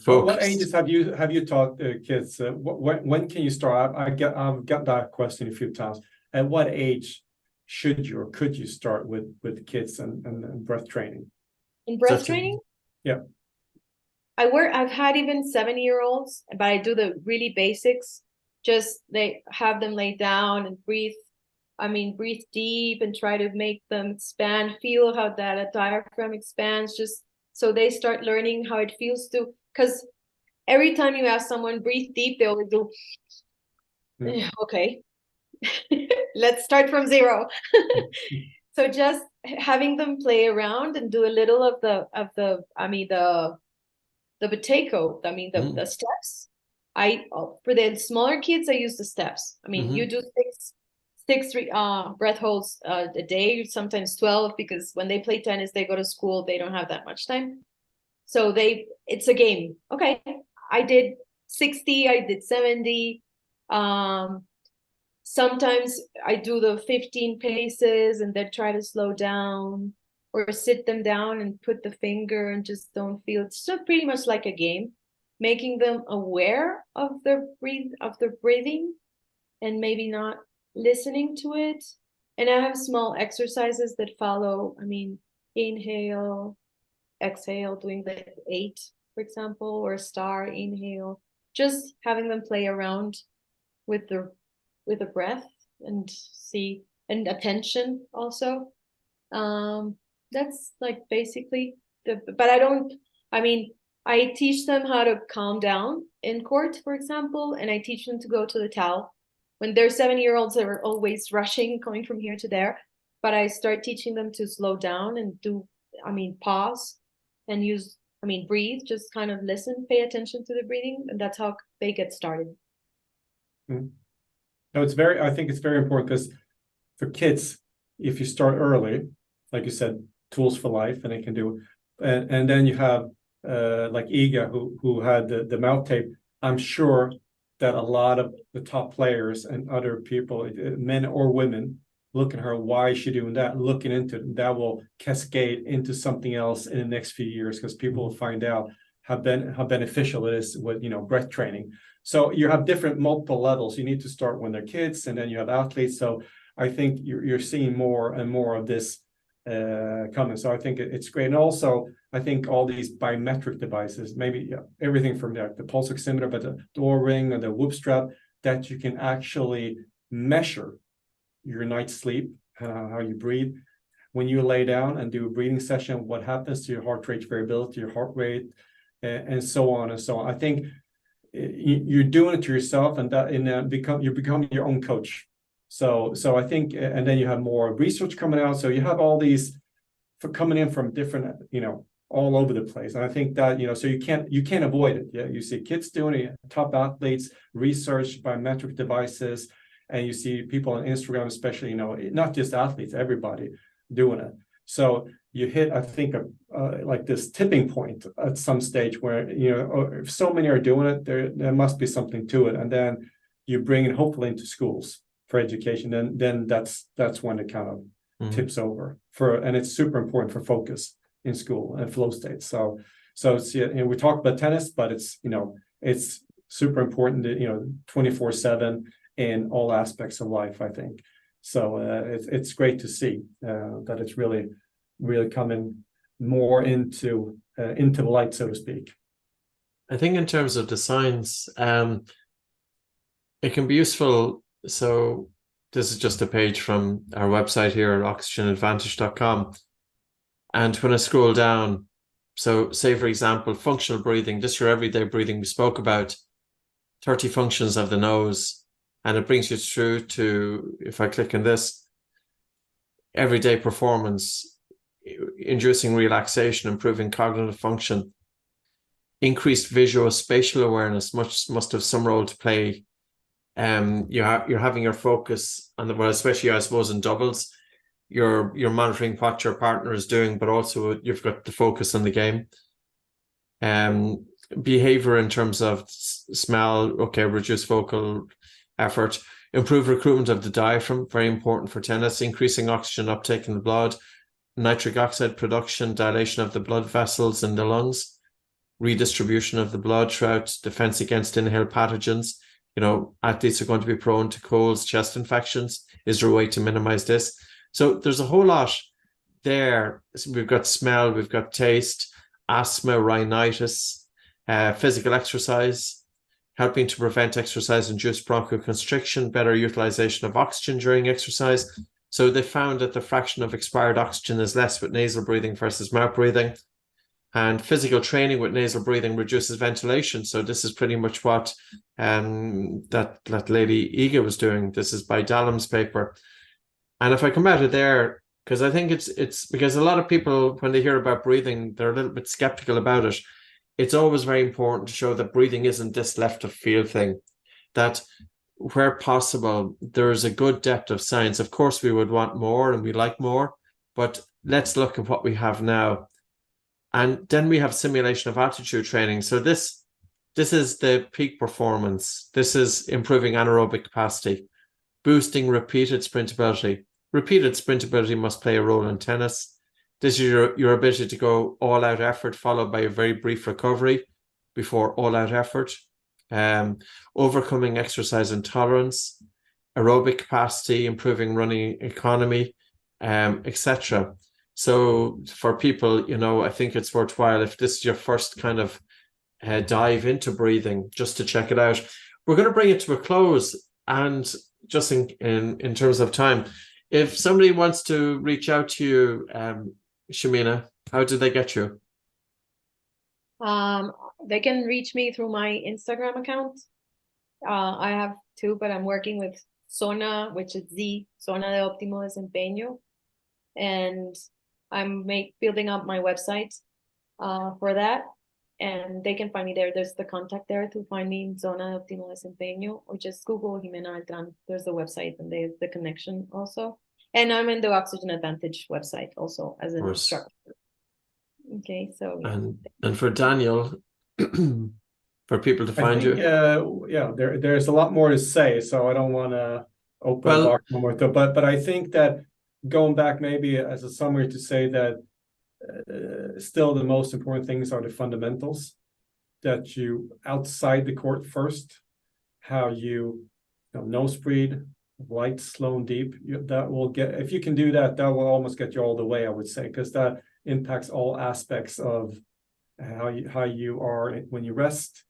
S1: focused.
S3: What ages have you taught kids? When can you start? I've got that question a few times. At what age should you or could you start with kids and breath training?
S2: In breath training?
S3: Yeah.
S2: I've had even 7-year-olds, but I do the really basics. Just they have them lay down and breathe. Breathe deep and try to make them expand. Feel how that diaphragm expands, just so they start learning how it feels to. Because every time you ask someone breathe deep, they always do. Okay, let's start from zero. So just having them play around and do a little of the potato, the steps. For the smaller kids, I use the steps. You do six breath holds a day, sometimes 12, because when they play tennis, they go to school, they don't have that much time. So it's a game. Okay, I did 60, I did 70. Sometimes I do the 15 paces and then try to slow down, or sit them down and put the finger and just don't feel. It's so pretty much like a game, making them aware of their breathing and maybe not listening to it. And I have small exercises that follow. Inhale, exhale, doing the 8, for example, or star inhale, just having them play around with the breath and see, and attention also. That's like basically but I teach them how to calm down in court, for example, and I teach them to go to the towel. When they're 7-year-olds, they're always rushing, going from here to there. But I start teaching them to slow down and pause and use, breathe, just kind of listen, pay attention to the breathing. And that's how they get started.
S3: No, I think it's very important, because for kids, if you start early, like you said, tools for life, and they can do, and then you have like Iga, who had the mouth tape. I'm sure that a lot of the top players and other people, men or women, look at her, why is she doing that? Looking into it, that will cascade into something else in the next few years, because people will find out how beneficial it is with breath training. So you have multiple levels. You need to start when they're kids, and then you have athletes. So I think you're seeing more and more of this coming. So I think it's great. And also, I think all these biometric devices, maybe everything from the pulse oximeter, but the door ring and the whoop strap, that you can actually measure your night's sleep, how you breathe. When you lay down and do a breathing session, what happens to your heart rate variability, your heart rate, and so on and so on. I think you're doing it to yourself, and you're becoming your own coach. So I think, and then you have more research coming out. So you have all these coming in from different, all over the place. And I think that, so you can't avoid it. Yeah, you see kids doing it, top athletes, research, biometric devices, and you see people on Instagram, especially, not just athletes, everybody doing it. So you hit, I think, like this tipping point at some stage where, if so many are doing it, there must be something to it. And then you bring it hopefully into schools for education. Then that's when it kind of tips over and it's super important for focus in school and flow states. So it's, we talk about tennis, but it's super important, 24/7 in all aspects of life, I think. So it's great to see that it's really coming more into the light, so to speak.
S1: I think in terms of the science, it can be useful. So this is just a page from our website here at oxygenadvantage.com. And when I scroll down, so say, for example, functional breathing, just your everyday breathing we spoke about, 30 functions of the nose, and it brings you through to, if I click on this, everyday performance, inducing relaxation, improving cognitive function, increased visual spatial awareness, must have some role to play. You're having your focus on the, well, especially I suppose in doubles, you're monitoring what your partner is doing, but also you've got the focus on the game. Behavior in terms of smell, okay, reduce vocal effort, improve recruitment of the diaphragm, very important for tennis, increasing oxygen uptake in the blood, nitric oxide production, dilation of the blood vessels in the lungs, redistribution of the blood throughout, defense against inhaled pathogens. Athletes are going to be prone to colds, chest infections. Is there a way to minimize this? So there's a whole lot there. So we've got smell, we've got taste, asthma, rhinitis, physical exercise, helping to prevent exercise-induced bronchoconstriction, better utilization of oxygen during exercise. So they found that the fraction of expired oxygen is less with nasal breathing versus mouth breathing. And physical training with nasal breathing reduces ventilation. So this is pretty much what that lady Iga was doing. This is by Dallam's paper. And if I come out of there, because I think it's because a lot of people, when they hear about breathing, they're a little bit skeptical about it. It's always very important to show that breathing isn't this left of field thing, that where possible, there is a good depth of science. Of course, we would want more and we like more, but let's look at what we have now. And then we have simulation of altitude training. So this is the peak performance. This is improving anaerobic capacity, boosting repeated sprintability. Repeated sprintability must play a role in tennis. This is your ability to go all-out effort followed by a very brief recovery before all-out effort. Overcoming exercise intolerance, aerobic capacity, improving running economy, etc. So for people, I think it's worthwhile, if this is your first kind of dive into breathing, just to check it out. We're going to bring it to a close, and just in terms of time, if somebody wants to reach out to you, Ximena, how do they get you?
S2: They can reach me through my Instagram account. I have two, but I'm working with Zona, which is Zona de Óptimo Desempeño, and I'm building up my website for that, and they can find me there. There's the contact there to find me in Zona de Óptimo Desempeño, or just Google Ximena and Beltrán. There's the website and there's the connection also. And I'm in the Oxygen Advantage website also as an instructor. Okay, so
S1: and for Daniel, for people to find you.
S3: There's a lot more to say, so I don't want to open the box more. But I think that going back maybe as a summary to say that still the most important things are the fundamentals, that you outside the court first, how you nose breathe, light, slow, and deep. That will get, if you can do that, that will almost get you all the way, I would say, because that impacts all aspects of how you are when you rest,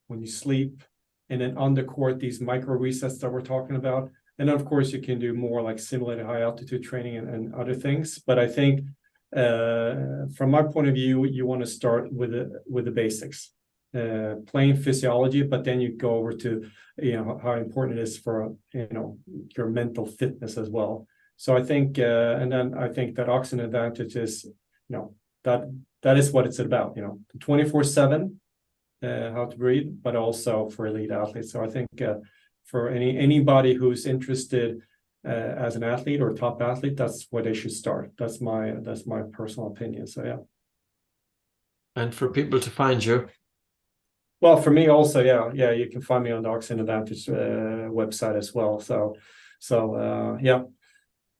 S3: when you sleep, and then on the court, these micro resets that we're talking about. And then of course you can do more like simulated high altitude training and other things. But I think from my point of view, you want to start with the basics, plain physiology, but then you go over to how important it is for your mental fitness as well. So I think and then I think that Oxygen Advantage is that is what it's about, 24/7 how to breathe, but also for elite athletes. So I think for anybody who's interested as an athlete or top athlete, that's where they should start. That's my personal opinion. So yeah.
S1: And for people to find you,
S3: well, for me also, you can find me on the Oxygen Advantage website as well. So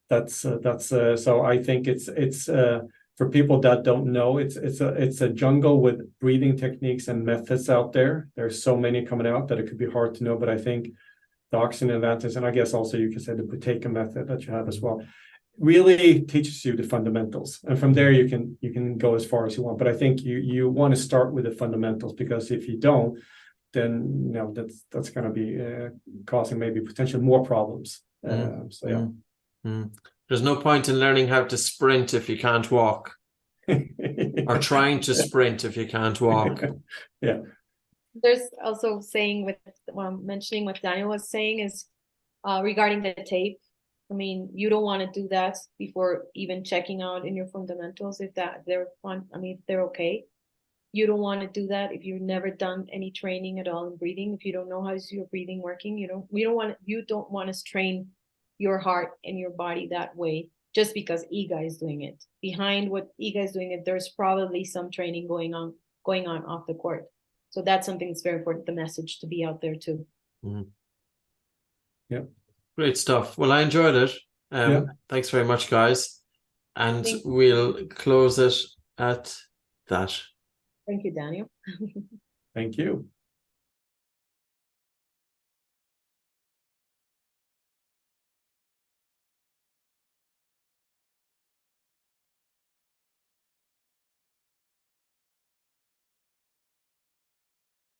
S3: that's so I think it's for people that don't know, it's a jungle with breathing techniques and methods out there. There's so many coming out that it could be hard to know, but I think the oxygen advantage, and I guess also you can say the Buteyko method that you have as well, really teaches you the fundamentals, and from there you can go as far as you want. But I think you want to start with the fundamentals, because if you don't, then that's going to be causing maybe potential more problems. So yeah.
S1: There's no point in learning how to sprint if you can't walk, or trying to sprint if you can't walk.
S3: Yeah.
S2: There's also saying mentioning what Daniel was saying is regarding the tape. I mean, you don't want to do that before even checking out in your fundamentals if they're fun. I mean, if they're okay. You don't want to do that if you've never done any training at all in breathing. If you don't know how is your breathing working, you don't want to strain your heart and your body that way just because Iga is doing it. Behind what Iga is doing, there's probably some training going on off the court. So that's something that's very important, the message to be out there too.
S3: Yeah.
S1: Great stuff. Well, I enjoyed it. Thanks very much, guys. And we'll close it at that.
S2: Thank you, Daniel.
S3: Thank you.